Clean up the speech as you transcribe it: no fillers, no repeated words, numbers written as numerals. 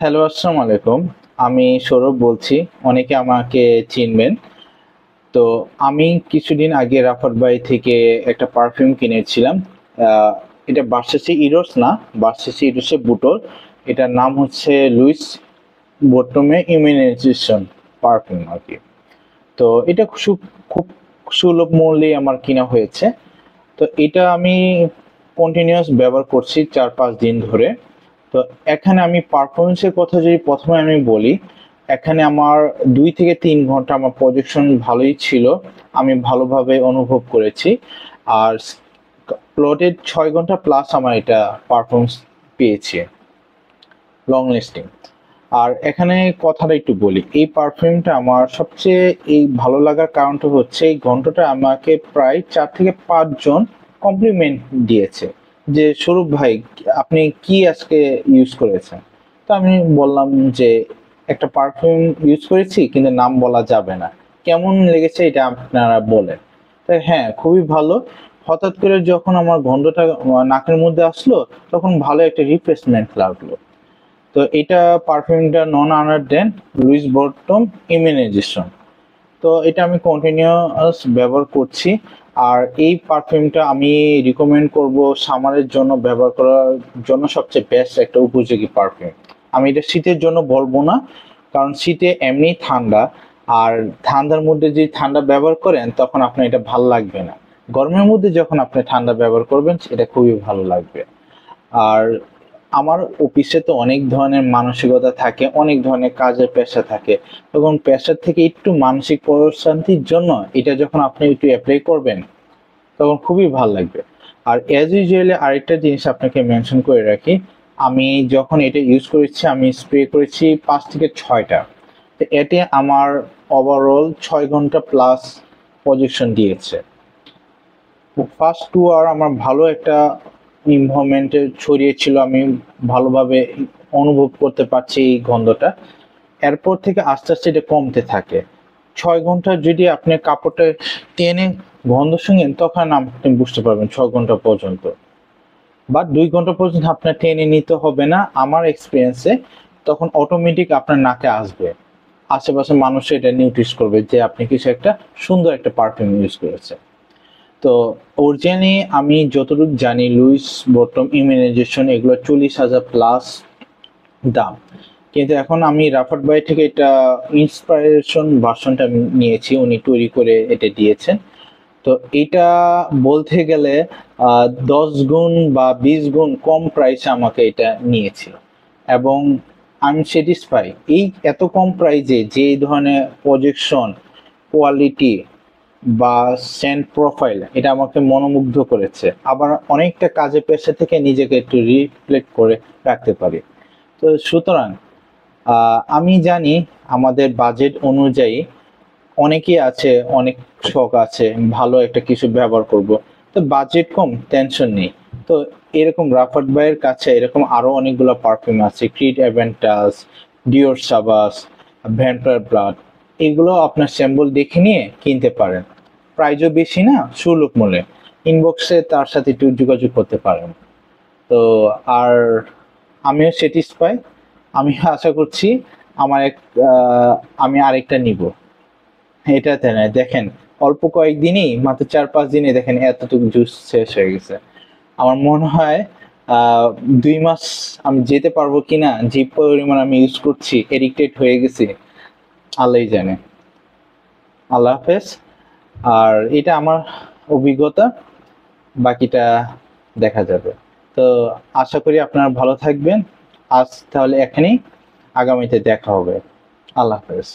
Hello, আসসালামু আলাইকুম। আমি সৌরভ বলছি। অনেকে আমাকে চিনবেন। তো আমি কিছুদিন আগে রাফাত বাই থেকে একটা পারফিউম কিনেছিলাম। আ এটা ভার্সাচে ইরোস না, ভার্সাচে ইরোসের বুটল। এটার নাম হচ্ছে লুইস বোর্টমে ইমিউনাইজেশন পারফিউম আরকি। তো এটা খুব সুলভ মূল্যে আমার কিনা হয়েছে। তো এটা আমি কন্টিনিউয়াস ব্যবহার করছি ৪-৫ দিন ধরে। তো এখানে আমি পারফরম্যান্সের কথা যদি ১ম এ আমি বলি, এখানে আমার ২ থেকে ৩ ঘন্টা আমার প্রজেকশন ভালোই ছিল। আমি ভালোভাবে অনুভব করেছি। আর প্লটেড ৬ ঘন্টা প্লাস আমার এটা পারফরম্যান্স পেয়েছে লং লাস্টিং। আর এখানে কথাটা একটু বলি। এই পারফিউমটা আমার সবচেয়ে ভালো লাগার কারণটা হচ্ছে এই গন্ধটা আমাকে প্রায় ৪ থেকে ৫ জন কমপ্লিমেন্ট দিয়েছে। যে, "স্বরূপ ভাই আপনি কি আজকে ইউজ করেছেন?" তো আমি বললাম যে, "একটা পারফিউম ইউজ করেছি কিন্তু নাম বলা যাবে না। কেমন লেগেছে এটা আপনারা বলেন।" তো হ্যাঁ, খুবই ভালো। হঠাৎ করে যখন আমার গন্ধটা নাকের মধ্যে আসলো তখন ভালো একটা রিফ্রেশমেন্ট লাগলো। তো এটা পারফিউমটা নন আদার দেন লুইস বটম ইমিউনাইজেশন। তো এটা আমি কন্টিনিউয়াস ব্যবহার করছি। আর এই পারফিউমটা আমি রিকমেন্ড করব সামারের জন্য ব্যবহার করার জন্য সবচেয়ে বেস্ট একটা উপযোগী পারফিউম। আমি এটা শীতের জন্য বলবো না, কারণ শীতে এমনিই ঠান্ডা। আর ঠান্ডার মধ্যে যদি ঠান্ডা ব্যবহার করেন তখন আপনার এটা ভাল লাগবে না। গরমের মধ্যে যখন আপনি ঠান্ডা ব্যবহার করবেন এটা খুবই ভালো লাগবে। আর আমার অফিসে তো অনেক ধরনের মানসিকতা থাকে, অনেক ধরনের কাজের প্রেশার থাকে। তখন প্রেশার থেকে একটু মানসিক প্রশান্তির জন্য এটা যখন আপনি একটু এপ্লাই করবেন, তখন খুবই ভাল লাগবে। আর অ্যাজ ইউজুয়ালি আরেকটা জিনিস আপনাকে মেনশন করে রাখি, আমি যখন এটা ইউজ করেছি আমি স্প্রে করেছি ৫ থেকে ৬ টা। তো এতে আমার ওভারঅল ৬ ঘন্টা প্লাস প্রজেকশন দিয়েছে। ফার্স্ট 2 আওয়ার আমার ভালো একটা এনভায়রনমেন্টে ছড়িয়েছিল। আমি ভালোভাবে অনুভব করতে পারছি এই গন্ধটা। এরপর থেকে আস্তে, আস্তে এটা কমতে থাকে। ৬ ঘন্টা যদি আপনি কাপড়টা টেনে গন্ধ শুঙেন তখন আপনি বুঝতে পারবেন ৬ ঘন্টা পর্যন্ত। বা ২ ঘন্টা পর্যন্ত আপনার টেনে নিতে হবে না। আমার এক্সপেরিয়েন্সে তখন অটোমেটিক আপনার নাকে আসবে। আশেপাশের মানুষ এটা নোটিস করবে যে আপনি কিছু একটা সুন্দর একটা পারফিউম ইউজ করেছেন। তো অরিজিনালি আমি যতটুকু জানি লুইস বটম ইমিউনাইজেশন এগুলো ৪০,০০০ প্লাস দাম। কিন্তু এখন আমি রাফাত ভাই থেকে এটা ইন্সপাইরেশন ভার্সনটা আমি নিয়েছি। উনি তৈরি করে এটা দিয়েছেন। তো এটা বলতে গেলে ১০ গুণ বা ২০ গুণ কম প্রাইসে আমাকে এটা নিয়েছিল। এবং আমি স্যাটিসফাই। এই এত কম প্রাইসে যে এই ধরনের প্রজেকশন, কোয়ালিটি বা সেন্ট প্রোফাইল এটা আমাকে মনোমুগ্ধ করেছে। আবার অনেকটা কাজের প্রেশার থেকে নিজেকে একটু রিফ্লেক্ট করে রাখতে পারি। তো সুতরাং আমি জানি আমাদের বাজেট অনুযায়ী অনেকেই আছে, অনেক শখ আছে ভালো একটা কিছু ব্যবহার করব। তো বাজেট কম, টেনশন নেই। তো এরকম রাফাত ভাইয়ের কাছে এরকম আরো অনেকগুলো পারফিউম আছে। ক্রিড অ্যাভেন্টাস, ডিওর সাবাস, ভ্যাম্পায়ার ব্লাড। এগুলো আপনার স্যাম্পল দেখে নিয়ে কিনতে পারেন। প্রাইসও বেশি না, সুলভ মূল্যে। ইনবক্সে তার সাথে একটু যোগাযোগ করতে পারেন। তো আর আমিও স্যাটিসফাই। আমি আশা করছি আমার এক আমি আরেকটা নিব। এটাতে না দেখেন, অল্প কয়েকদিনই মাত্র ৪-৫ দিনে দেখেন এতটুকু জুস শেষ হয়ে গেছে। আমার মনে হয় ২ মাস আমি যেতে পারবো কিনা, যে পরিমাণ আমি ইউজ করছি, এডিক্টেড হয়ে গেছি, আল্লাহই জানে। আল্লাহ হাফেজ। আর এটা আমার অভিজ্ঞতা, বাকিটা দেখা যাবে। তো আশা করি আপনারা ভালো থাকবেন। আজ তাহলে এখানেই, আগামীতে দেখা হবে। আল্লাহ হাফেজ।